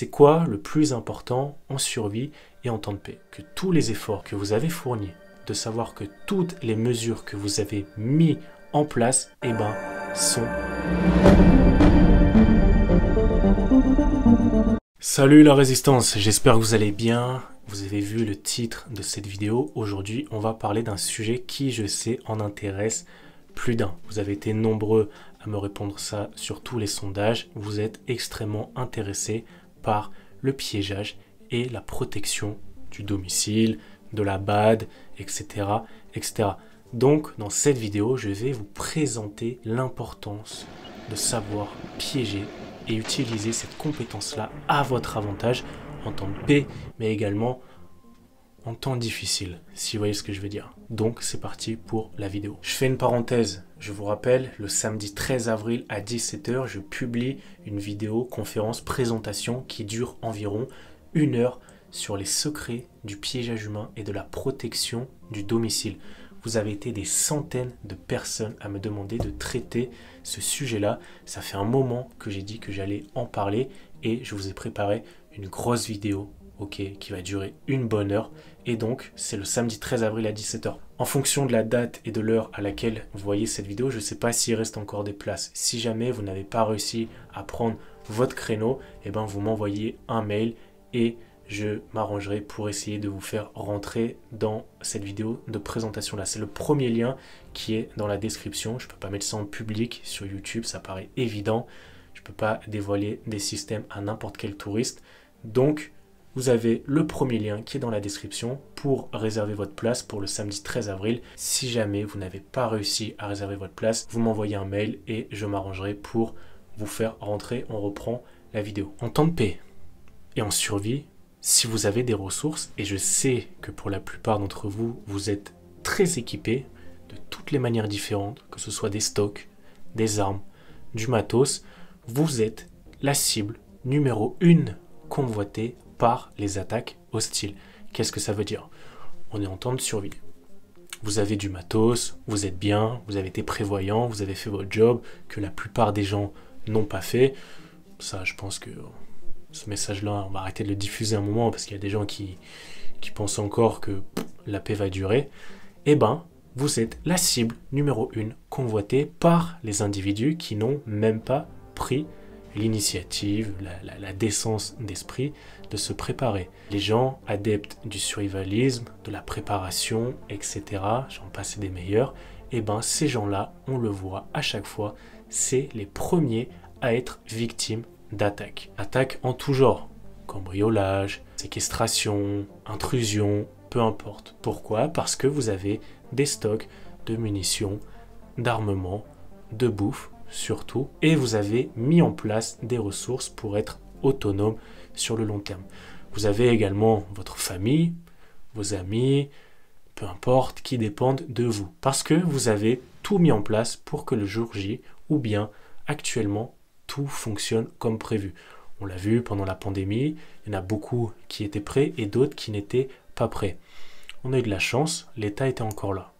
C'est quoi le plus important en survie et en temps de paix? Que tous les efforts que vous avez fournis, de savoir que toutes les mesures que vous avez mis en place, sont... Salut la résistance, j'espère que vous allez bien. Vous avez vu le titre de cette vidéo. Aujourd'hui, on va parler d'un sujet qui, je sais, en intéresse plus d'un. Vous avez été nombreux à me répondre ça sur tous les sondages. Vous êtes extrêmement intéressés par le piégeage et la protection du domicile, de la BAD, etc., etc. Donc, dans cette vidéo, je vais vous présenter l'importance de savoir piéger et utiliser cette compétence-là à votre avantage en temps de paix, mais également en temps difficile, si vous voyez ce que je veux dire. Donc, c'est parti pour la vidéo. Je fais une parenthèse. Je vous rappelle, le samedi 13 avril à 17 h, je publie une vidéo conférence présentation qui dure environ 1 heure sur les secrets du piégeage humain et de la protection du domicile. Vous avez été des centaines de personnes à me demander de traiter ce sujet-là. Ça fait un moment que j'ai dit que j'allais en parler et je vous ai préparé une grosse vidéo, qui va durer une bonne heure. Et donc, c'est le samedi 13 avril à 17 h. En fonction de la date et de l'heure à laquelle vous voyez cette vidéo, je ne sais pas s'il reste encore des places. Si jamais vous n'avez pas réussi à prendre votre créneau, vous m'envoyez un mail et je m'arrangerai pour essayer de vous faire rentrer dans cette vidéo de présentation là. C'est le premier lien qui est dans la description. Je ne peux pas mettre ça en public sur YouTube, ça paraît évident. Je ne peux pas dévoiler des systèmes à n'importe quel touriste. Donc, vous avez le premier lien qui est dans la description pour réserver votre place pour le samedi 13 avril. Si jamais vous n'avez pas réussi à réserver votre place, vous m'envoyez un mail et je m'arrangerai pour vous faire rentrer. On reprend la vidéo. En temps de paix et en survie, si vous avez des ressources, et je sais que pour la plupart d'entre vous, vous êtes très équipés de toutes les manières différentes, que ce soit des stocks, des armes, du matos, vous êtes la cible numéro 1 convoitée par les attaques hostiles. Qu'est-ce que ça veut dire? On est en temps de survie. Vous avez du matos, vous êtes bien, vous avez été prévoyant, vous avez fait votre job, que la plupart des gens n'ont pas fait. Ça, je pense que ce message-là, on va arrêter de le diffuser un moment parce qu'il y a des gens qui pensent encore que la paix va durer. Vous êtes la cible numéro 1 convoitée par les individus qui n'ont même pas pris l'initiative, la décence d'esprit de se préparer. Les gens adeptes du survivalisme, de la préparation, etc., j'en passe des meilleurs, ces gens-là, on le voit à chaque fois, c'est les premiers à être victimes d'attaques. Attaques en tout genre, cambriolage, séquestration, intrusion, peu importe. Pourquoi? Parce que vous avez des stocks de munitions, d'armement, de bouffe surtout, et vous avez mis en place des ressources pour être autonome sur le long terme. Vous avez également votre famille, vos amis, peu importe, qui dépendent de vous. Parce que vous avez tout mis en place pour que le jour J, ou bien actuellement, tout fonctionne comme prévu. On l'a vu pendant la pandémie, il y en a beaucoup qui étaient prêts et d'autres qui n'étaient pas prêts. On a eu de la chance, l'État était encore là.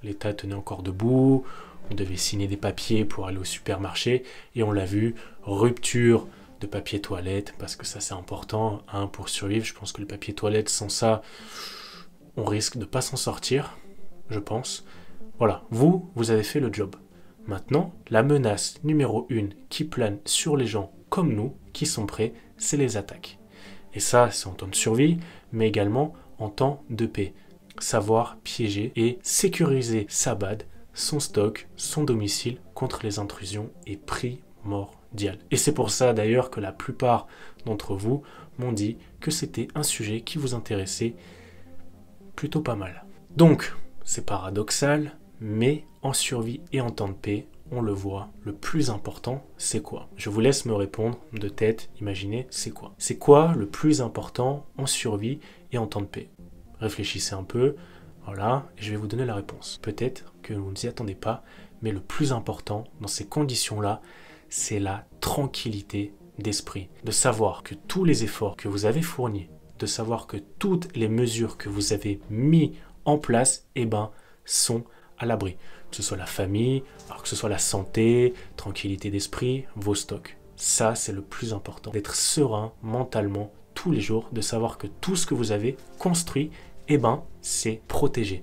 L'État tenait encore debout, on devait signer des papiers pour aller au supermarché et on l'a vu, rupture de papier toilette, parce que ça c'est important pour survivre. Je pense que le papier toilette, sans ça, on risque de ne pas s'en sortir, je pense. Voilà, vous avez fait le job. Maintenant, la menace numéro 1 qui plane sur les gens comme nous, qui sont prêts, c'est les attaques. Et ça, c'est en temps de survie, mais également en temps de paix. Savoir piéger et sécuriser sa BAD, son stock, son domicile contre les intrusions est primordial. Et c'est pour ça d'ailleurs que la plupart d'entre vous m'ont dit que c'était un sujet qui vous intéressait plutôt pas mal. Donc, c'est paradoxal, mais en survie et en temps de paix, on le voit, le plus important, c'est quoi? Je vous laisse me répondre de tête, imaginez, c'est quoi? C'est quoi le plus important en survie et en temps de paix? Réfléchissez un peu, voilà, et je vais vous donner la réponse. Peut-être que vous ne vous y attendez pas, mais le plus important dans ces conditions-là, c'est la tranquillité d'esprit. De savoir que tous les efforts que vous avez fournis, de savoir que toutes les mesures que vous avez mis en place, sont à l'abri. Que ce soit la famille, alors que ce soit la santé, tranquillité d'esprit, vos stocks. Ça, c'est le plus important. D'être serein mentalement tous les jours, de savoir que tout ce que vous avez construit, eh ben, c'est protégé.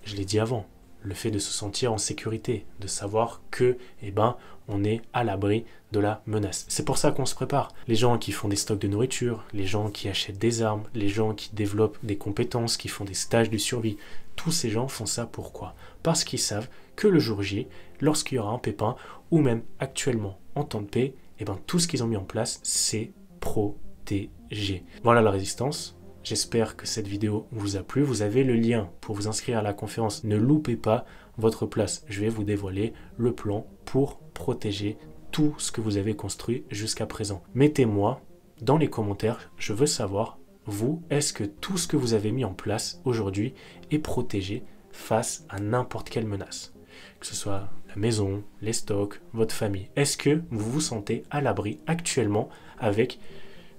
Je l'ai dit avant, le fait de se sentir en sécurité, de savoir que, eh ben, on est à l'abri de la menace. C'est pour ça qu'on se prépare. Les gens qui font des stocks de nourriture, les gens qui achètent des armes, les gens qui développent des compétences, qui font des stages de survie, tous ces gens font ça pourquoi? Parce qu'ils savent que le jour J, lorsqu'il y aura un pépin, ou même actuellement en temps de paix, eh ben, tout ce qu'ils ont mis en place, c'est protégé. Voilà la résistance. J'espère que cette vidéo vous a plu. Vous avez le lien pour vous inscrire à la conférence. Ne loupez pas votre place. Je vais vous dévoiler le plan pour protéger tout ce que vous avez construit jusqu'à présent. Mettez-moi dans les commentaires, je veux savoir, vous, est-ce que tout ce que vous avez mis en place aujourd'hui est protégé face à n'importe quelle menace? Que ce soit la maison, les stocks, votre famille. Est-ce que vous vous sentez à l'abri actuellement avec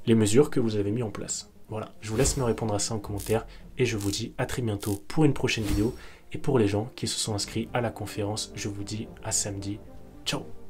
les mesures que vous avez mis en place? Voilà, je vous laisse me répondre à ça en commentaire et je vous dis à très bientôt pour une prochaine vidéo. Et pour les gens qui se sont inscrits à la conférence, je vous dis à samedi. Ciao!